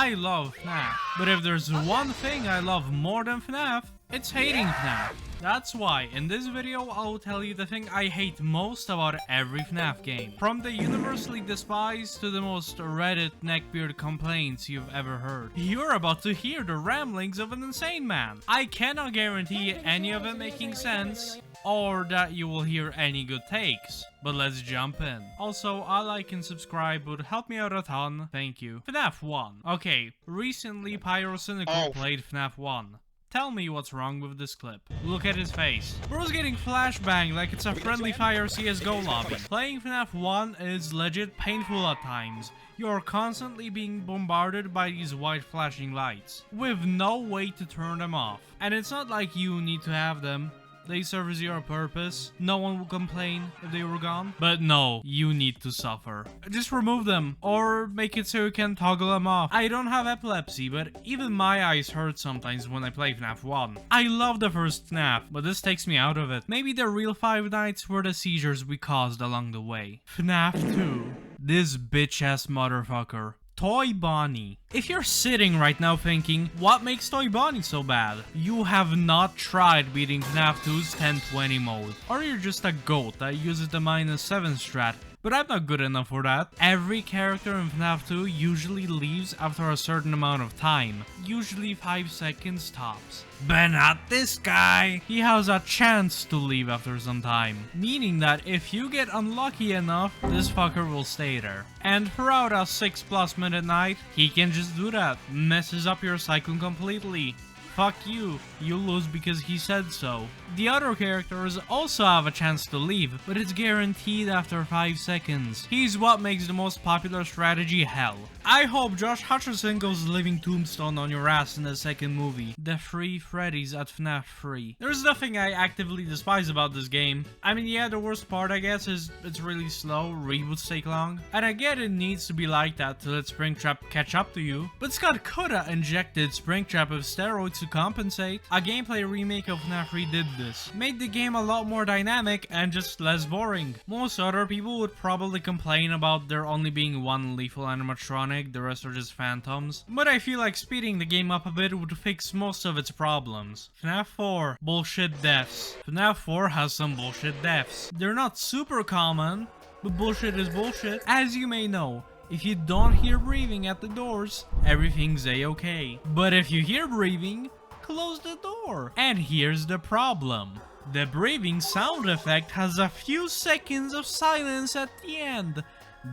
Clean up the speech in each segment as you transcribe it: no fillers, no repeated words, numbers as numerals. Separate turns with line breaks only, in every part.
I love FNAF, but if there's one thing I love more than FNAF, it's hating FNAF. That's why, in this video, I'll tell you the thing I hate most about every FNAF game. From the universally despised to the most Reddit neckbeard complaints you've ever heard. You're about to hear the ramblings of an insane man. I cannot guarantee any of it making sense, or that you will hear any good takes. But let's jump in. Also, a like and subscribe would help me out a ton, thank you. FNAF 1. Okay, recently Pyrocynical played FNAF 1. Tell me what's wrong with this clip. Look at his face. Bro's getting flashbanged like it's a friendly fire CSGO lobby. Playing FNAF 1 is legit painful at times. You're constantly being bombarded by these white flashing lights, with no way to turn them off. And it's not like you need to have them. They serve a zero purpose. No one will complain if they were gone. But no, you need to suffer. Just remove them, or make it so you can toggle them off. I don't have epilepsy, but even my eyes hurt sometimes when I play FNAF 1. I love the first FNAF, but this takes me out of it. Maybe the real Five Nights were the seizures we caused along the way. FNAF 2. This bitch-ass motherfucker. Toy Bonnie. If you're sitting right now thinking, what makes Toy Bonnie so bad? You have not tried beating FNAF 2's 1020 mode. Or you're just a goat that uses the -7 strat. But I'm not good enough for that. Every character in FNAF 2 usually leaves after a certain amount of time. Usually 5 seconds tops. But not this guy! He has a chance to leave after some time. Meaning that if you get unlucky enough, this fucker will stay there. And throughout a 6+ minute night, he can just do that. Messes up your cycle completely. Fuck you, you lose because he said so. The other characters also have a chance to leave, but it's guaranteed after 5 seconds. He's what makes the most popular strategy hell. I hope Josh Hutcherson goes living tombstone on your ass in the second movie. The Free Freddy's at FNAF 3. There's nothing I actively despise about this game. I mean, yeah, the worst part I guess is it's really slow, reboots take long. And I get it needs to be like that to let Springtrap catch up to you. But Scott coulda injected Springtrap with steroids to compensate. A gameplay remake of FNAF 3 did this. Made the game a lot more dynamic and just less boring. Most other people would probably complain about there only being one lethal animatronic, the rest are just phantoms. But I feel like speeding the game up a bit would fix most of its problems. FNAF 4. Bullshit deaths. FNAF 4 has some bullshit deaths. They're not super common, but bullshit is bullshit. As you may know, if you don't hear breathing at the doors, everything's a-okay. But if you hear breathing, close the door. And here's the problem. The breathing sound effect has a few seconds of silence at the end.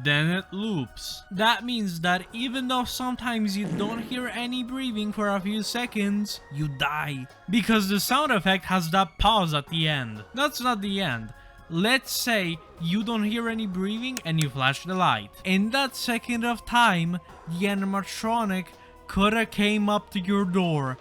Then it loops. That means that even though sometimes you don't hear any breathing for a few seconds, you die. Because the sound effect has that pause at the end. That's not the end. Let's say you don't hear any breathing and you flash the light. In that second of time, the animatronic coulda came up to your door.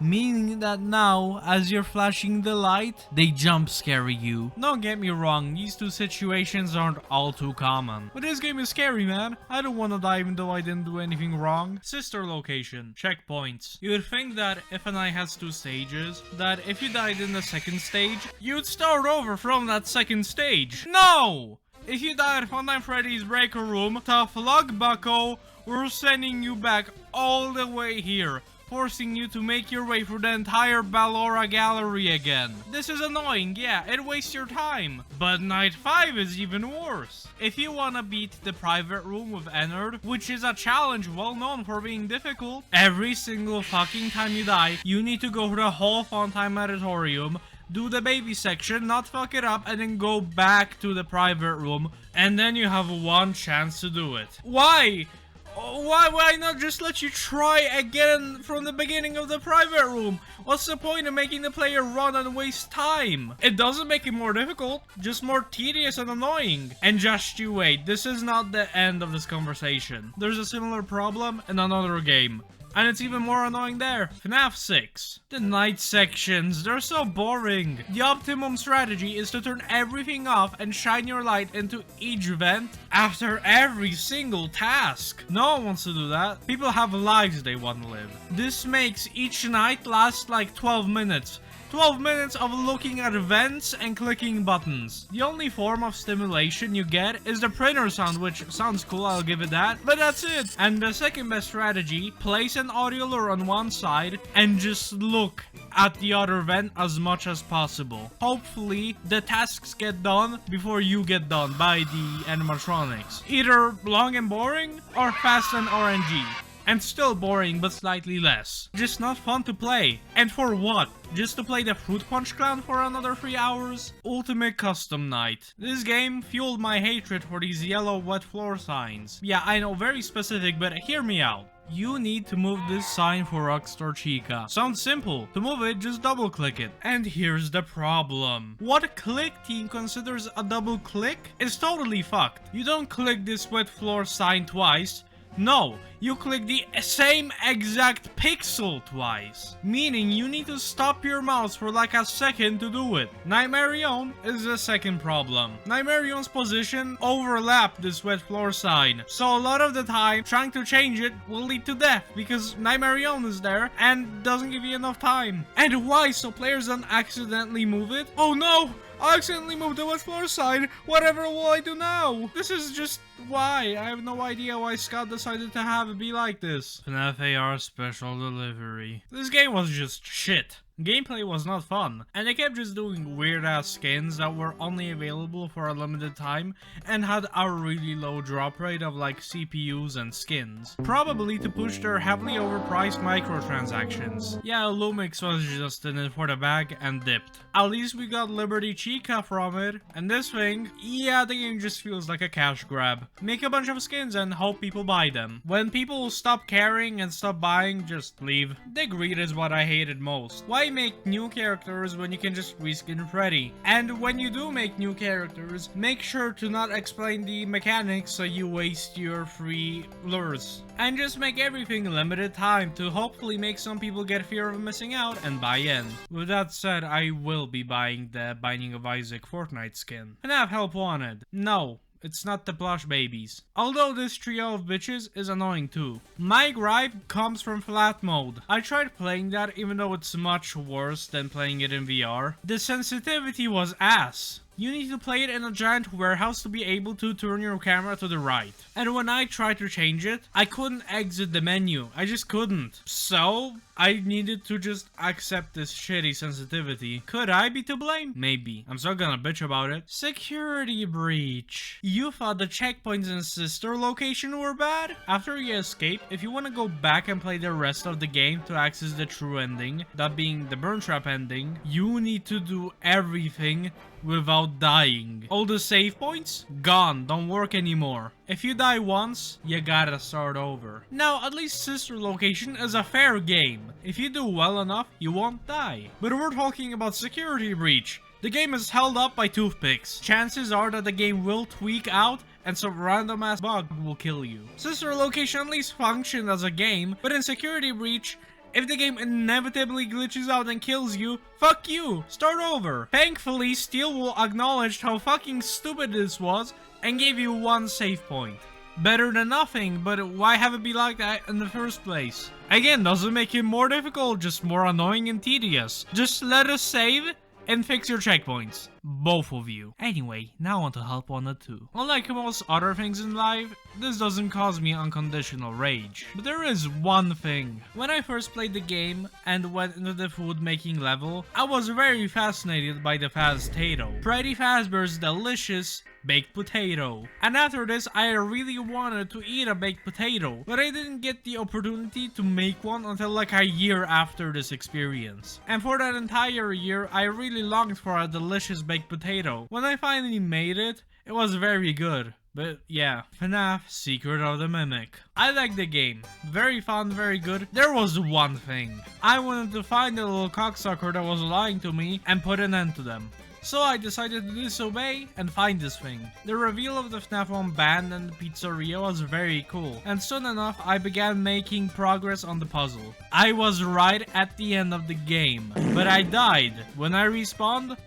Meaning that now, as you're flashing the light, they jump scare you. Don't get me wrong, these two situations aren't all too common. But this game is scary, man. I don't wanna die even though I didn't do anything wrong. Sister location. Checkpoints. You would think that if an eye has 2 stages, that if you died in the second stage, you'd start over from that second stage. No! If you died from Nine Freddy's breaker room, tough luck, bucko. We're sending you back all the way here, forcing you to make your way through the entire Ballora gallery again. This is annoying, yeah, it wastes your time. But night 5 is even worse. If you wanna beat the private room with Ennard, which is a challenge well known for being difficult, every single fucking time you die, you need to go through the whole Funtime Auditorium, do the baby section, not fuck it up, and then go back to the private room, and then you have one chance to do it. Why? Why not just let you try again from the beginning of the private room? What's the point of making the player run and waste time? It doesn't make it more difficult, just more tedious and annoying. And just you wait, this is not the end of this conversation. There's a similar problem in another game. And it's even more annoying there. FNAF 6. The night sections, they're so boring. The optimum strategy is to turn everything off and shine your light into each vent after every single task. No one wants to do that. People have lives they want to live. This makes each night last like 12 minutes. 12 minutes of looking at vents and clicking buttons. The only form of stimulation you get is the printer sound, which sounds cool, I'll give it that, but that's it. And the second best strategy, place an audio lure on one side and just look at the other vent as much as possible. Hopefully the tasks get done before you get done by the animatronics. Either long and boring or fast and RNG. And still boring, but slightly less. Just not fun to play. And for what? Just to play the Fruit Punch Clown for another 3 hours? Ultimate Custom Night. This game fueled my hatred for these yellow wet floor signs. Yeah, I know, very specific, but hear me out. You need to move this sign for Rockstar Chica. Sounds simple. To move it, just double click it. And here's the problem. What click team considers a double click is totally fucked. You don't click this wet floor sign twice. No, you click the same exact pixel twice. Meaning you need to stop your mouse for like a second to do it. Nightmarion is the second problem. Nightmarion's position overlapped this wet floor sign. So a lot of the time, trying to change it will lead to death because Nightmarion is there and doesn't give you enough time. And why? So players don't accidentally move it? Oh no! I accidentally moved the wet floor sign. Whatever will I do now? This is just why. I have no idea why Scott decided to have it be like this. FNAF AR special delivery. This game was just shit. Gameplay was not fun, and they kept just doing weird ass skins that were only available for a limited time and had a really low drop rate of like CPUs and skins. Probably to push their heavily overpriced microtransactions. Yeah, Lumix was just in it for the bag and dipped. At least we got Liberty Chica from it, and this thing, yeah, the game just feels like a cash grab. Make a bunch of skins and hope people buy them. When people stop caring and stop buying, just leave. The greed is what I hated most. Why make new characters when you can just reskin Freddy? And when you do make new characters, make sure to not explain the mechanics so you waste your free lures. And just make everything limited time to hopefully make some people get fear of missing out and buy in. With that said, I will be buying the Binding of Isaac Fortnite skin. FNAF Help Wanted. No. It's not the plush babies. Although this trio of bitches is annoying too. My gripe comes from flat mode. I tried playing that even though it's much worse than playing it in VR. The sensitivity was ass. You need to play it in a giant warehouse to be able to turn your camera to the right. And when I tried to change it, I couldn't exit the menu. I just couldn't. So, I needed to just accept this shitty sensitivity. Could I be to blame? Maybe. I'm still gonna bitch about it. Security breach. You thought the checkpoints in Sister Location were bad? After you escape, if you want to go back and play the rest of the game to access the true ending, that being the burn trap ending, you need to do everything without dying. All the save points? Gone, don't work anymore. If you die once, you gotta start over. Now, at least Sister Location is a fair game. If you do well enough, you won't die. But we're talking about security breach. The game is held up by toothpicks. Chances are that the game will tweak out and some random ass bug will kill you. Sister Location at least functioned as a game, but in security breach, if the game inevitably glitches out and kills you, fuck you, start over. Thankfully, Steel will acknowledge how fucking stupid this was and gave you one save point. Better than nothing, but why have it be like that in the first place? Again, doesn't make it more difficult, just more annoying and tedious. Just let us save and fix your checkpoints. Both of you. Anyway, now on to Help Wanted 2. Unlike most other things in life, this doesn't cause me unconditional rage. But there is one thing. When I first played the game and went into the food making level, I was very fascinated by the Faz-tato. Freddy Fazbear's delicious baked potato. And after this, I really wanted to eat a baked potato, but I didn't get the opportunity to make one until like a year after this experience. And for that entire year, I really longed for a delicious baked potato. When I finally made it, it was very good. But yeah, FNAF Secret of the Mimic. I like the game. Very fun, very good. There was one thing. I wanted to find the little cocksucker that was lying to me and put an end to them. So I decided to disobey and find this thing. The reveal of the FNAF 1 band and the pizzeria was very cool, and soon enough I began making progress on the puzzle. I was right at the end of the game, but I died. When I respawned,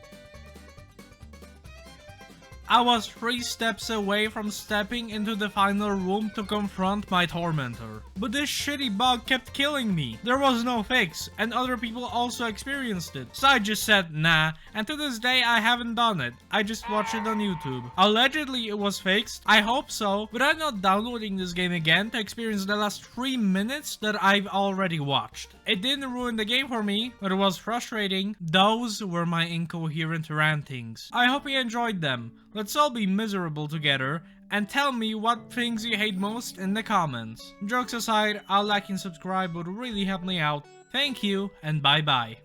I was 3 steps away from stepping into the final room to confront my tormentor. But this shitty bug kept killing me. There was no fix, and other people also experienced it. So I just said nah, and to this day I haven't done it. I just watched it on YouTube. Allegedly it was fixed. I hope so, but I'm not downloading this game again to experience the last 3 minutes that I've already watched. It didn't ruin the game for me, but it was frustrating. Those were my incoherent rantings. I hope you enjoyed them. Let's all be miserable together, and tell me what things you hate most in the comments. Jokes aside, a like and subscribe would really help me out. Thank you, and bye bye.